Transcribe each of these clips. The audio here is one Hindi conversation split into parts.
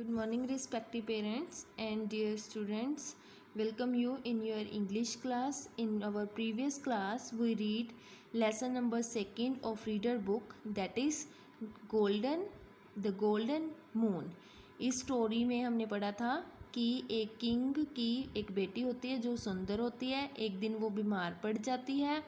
Good morning, respected parents and dear students. Welcome you in your English class. In our previous class, we read lesson number 2 of reader book, that is the golden moon. इस स्टोरी में हमने पढ़ा था कि एक किंग की एक बेटी होती है जो सुंदर होती है। एक दिन वो बीमार पड़ जाती है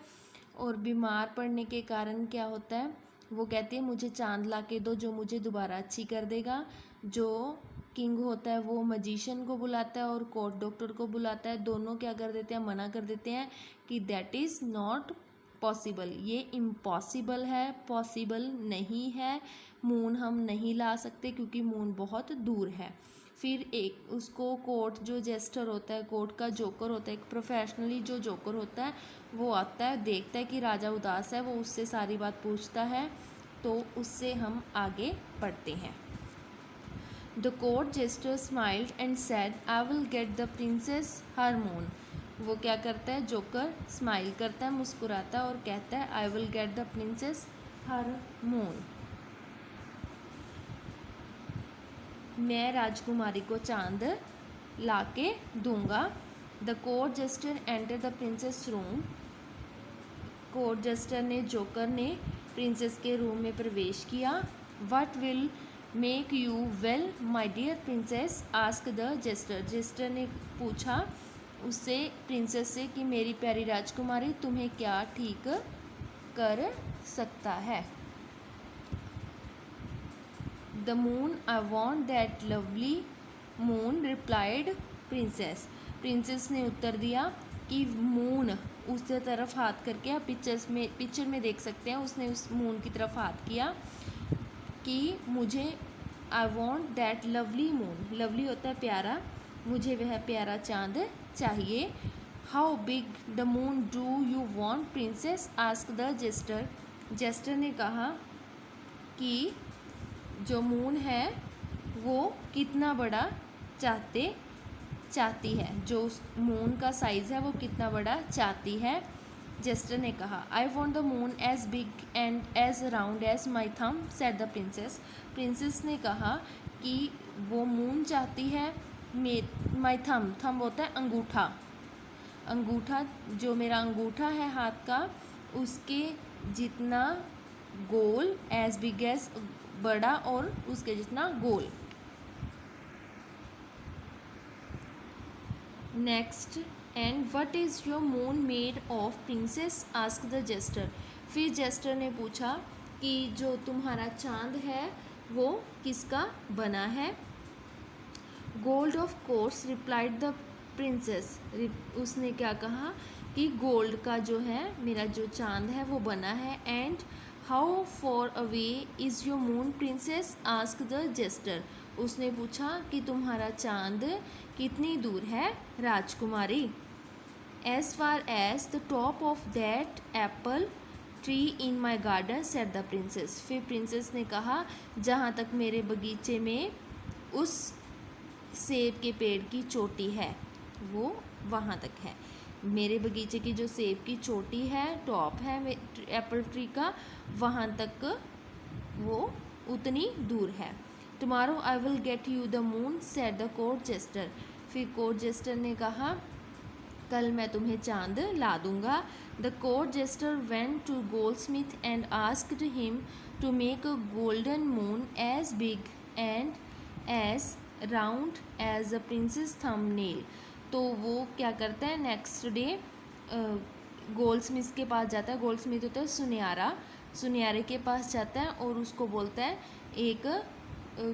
और बीमार पड़ने के कारण क्या होता है, वो कहती है मुझे चांद ला के दो जो मुझे दोबारा अच्छी कर देगा। जो किंग होता है वो मजिशियन को बुलाता है और कोर्ट डॉक्टर को बुलाता है। दोनों क्या कर देते हैं, मना कर देते हैं कि दैट इज़ नॉट पॉसिबल, ये इम्पॉसिबल है, पॉसिबल नहीं है, मून हम नहीं ला सकते क्योंकि मून बहुत दूर है। फिर एक उसको कोर्ट जो जेस्टर होता है, कोर्ट का जोकर होता है, एक प्रोफेशनली जो जोकर होता है वो आता है, देखता है कि राजा उदास है, वो उससे सारी बात पूछता है। तो उससे हम आगे पढ़ते हैं। The court jester smiled and said, "I will get the princess her moon." वो क्या करता है, जोकर स्माइल करता है, मुस्कुराता है और कहता है I will get the princess her moon. मैं राजकुमारी को चांद ला के दूंगा। The court jester enter the princess room. Court jester ने, जोकर ने प्रिंसेस के रूम में प्रवेश किया। What will make you well my dear princess, ask the jester. Jester ने पूछा उससे, प्रिंसेस से, कि मेरी प्यारी राजकुमारी तुम्हें क्या ठीक कर सकता है। The moon, I want that lovely moon, replied princess. Princess ने उत्तर दिया कि मून, उसके तरफ हाथ करके, आप पिक्चर में देख सकते हैं, उसने उस मून की तरफ हाथ किया कि मुझे, I want that lovely moon, lovely होता है प्यारा, मुझे वह प्यारा चांद चाहिए। How big the moon do you want princess, ask the jester. Jester ने कहा कि जो मून है वो कितना बड़ा चाहती है, जो उस मून का साइज़ है वो कितना बड़ा चाहती है। जेस्टर ने कहा I want the moon as big and as round as my thumb, said the princess. Princess ने कहा कि वो मून चाहती है माई थम, थम होता है अंगूठा, अंगूठा जो मेरा अंगूठा है हाथ का उसके जितना गोल, एज बिग एज बड़ा और उसके जितना गोल। Next, and what is your moon made of princess, ask the jester. फिर जेस्टर ने पूछा कि जो तुम्हारा चांद है वो किसका बना है। Gold of course, replied the princess. उसने क्या कहा कि गोल्ड का जो है मेरा जो चांद है वो बना है। And how far away is your moon princess, ask the jester. उसने पूछा कि तुम्हारा चांद कितनी दूर है राजकुमारी। As far as the top of that apple tree in my garden, said the princess. फिर प्रिंसेस ने कहा जहाँ तक मेरे बगीचे में उस सेब के पेड़ की चोटी है वो वहाँ तक है, मेरे बगीचे की जो सेब की चोटी है, टॉप है एप्पल ट्री का, वहाँ तक वो उतनी दूर है। Tomorrow I will get you the moon, said the court jester. फिर कोर्ट जेस्टर ने कहा कल मैं तुम्हें चांद ला दूंगा। The court jester went to goldsmith and asked him to make a golden moon as big and as round as a princess thumbnail. तो वो क्या करता है, नेक्स्ट डे गोल्डस्मिथ के पास जाता है। गोल्डस्मिथ होता है सुनियारा, सुनियारे के पास जाता है और उसको बोलता है एक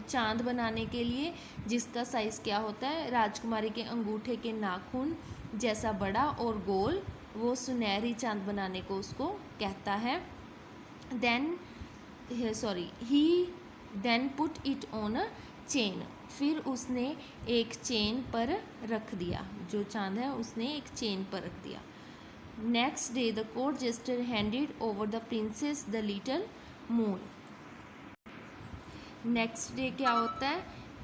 चांद बनाने के लिए जिसका साइज़ क्या होता है, राजकुमारी के अंगूठे के नाखून जैसा बड़ा और गोल, वो सुनहरी चांद बनाने को उसको कहता है। He then put it on a chain. फिर उसने एक चेन पर रख दिया, जो चांद है उसने एक चेन पर रख दिया। Next day the court jester handed over the princess the little moon. Next day क्या होता है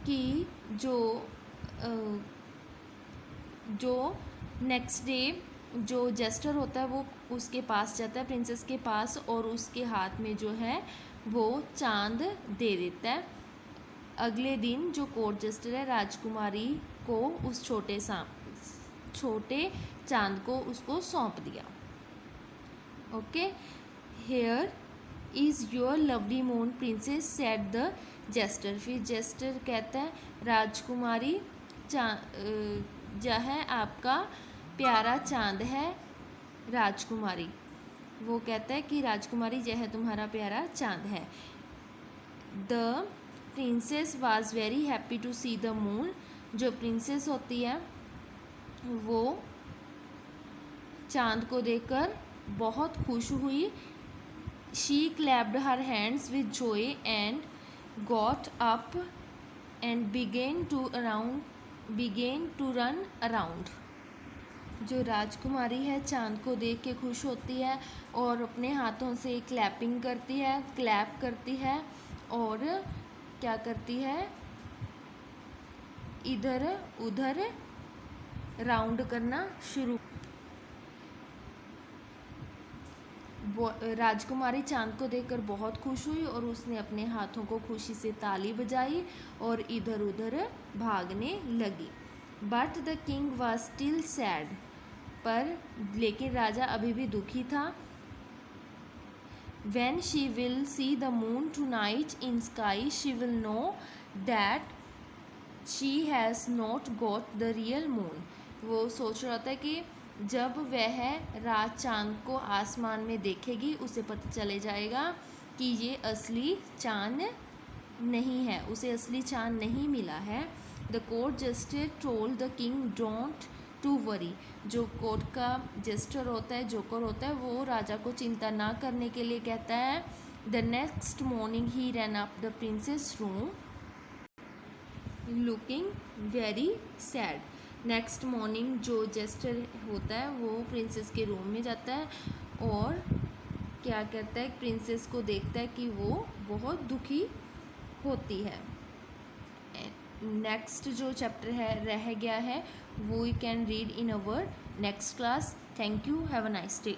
कि जो नेक्स्ट डे जो जेस्टर होता है वो उसके पास जाता है, प्रिंसेस के पास, और उसके हाथ में जो है वो चांद दे देता है। अगले दिन जो कोर्ट जस्टर है राजकुमारी को उस छोटे चांद को उसको सौंप दिया। Okay, here is your lovely moon princess said the jester. फिर जेस्टर कहता है राजकुमारी यह है आपका प्यारा चांद है। राजकुमारी वो कहता है कि राजकुमारी यह तुम्हारा प्यारा चांद है। The princess was very happy to see the moon. जो प्रिंसेस होती है वो चांद को देखकर बहुत खुश हुई। She clapped her hands with joy and got up and began to run around. जो राजकुमारी है चांद को देख के खुश होती है और अपने हाथों से क्लैप करती है और क्या करती है, इधर उधर राउंड करना शुरू। राजकुमारी चांद को देखकर बहुत खुश हुई और उसने अपने हाथों को खुशी से ताली बजाई और इधर उधर भागने लगी। But the king was still sad. पर लेकिन राजा अभी भी दुखी था। When she will see the moon tonight in sky, she will know that she has not got the real moon. वो सोच रहा था कि जब वह रात चांद को आसमान में देखेगी उसे पता चले जाएगा कि ये असली चांद नहीं है, उसे असली चांद नहीं मिला है। The court justice told the king don't to worry. जो कोर्ट का जस्टर होता है, जोकर होता है, वो राजा को चिंता ना करने के लिए कहता है। The next morning he ran up the princess room looking very sad. Next morning जो जेस्टर होता है वो प्रिंसेस के रूम में जाता है और क्या करता है, प्रिंसेस को देखता है कि वो बहुत दुखी होती है। नेक्स्ट जो चैप्टर है रह गया है वो we can read in our next class. Thank you, have a nice day.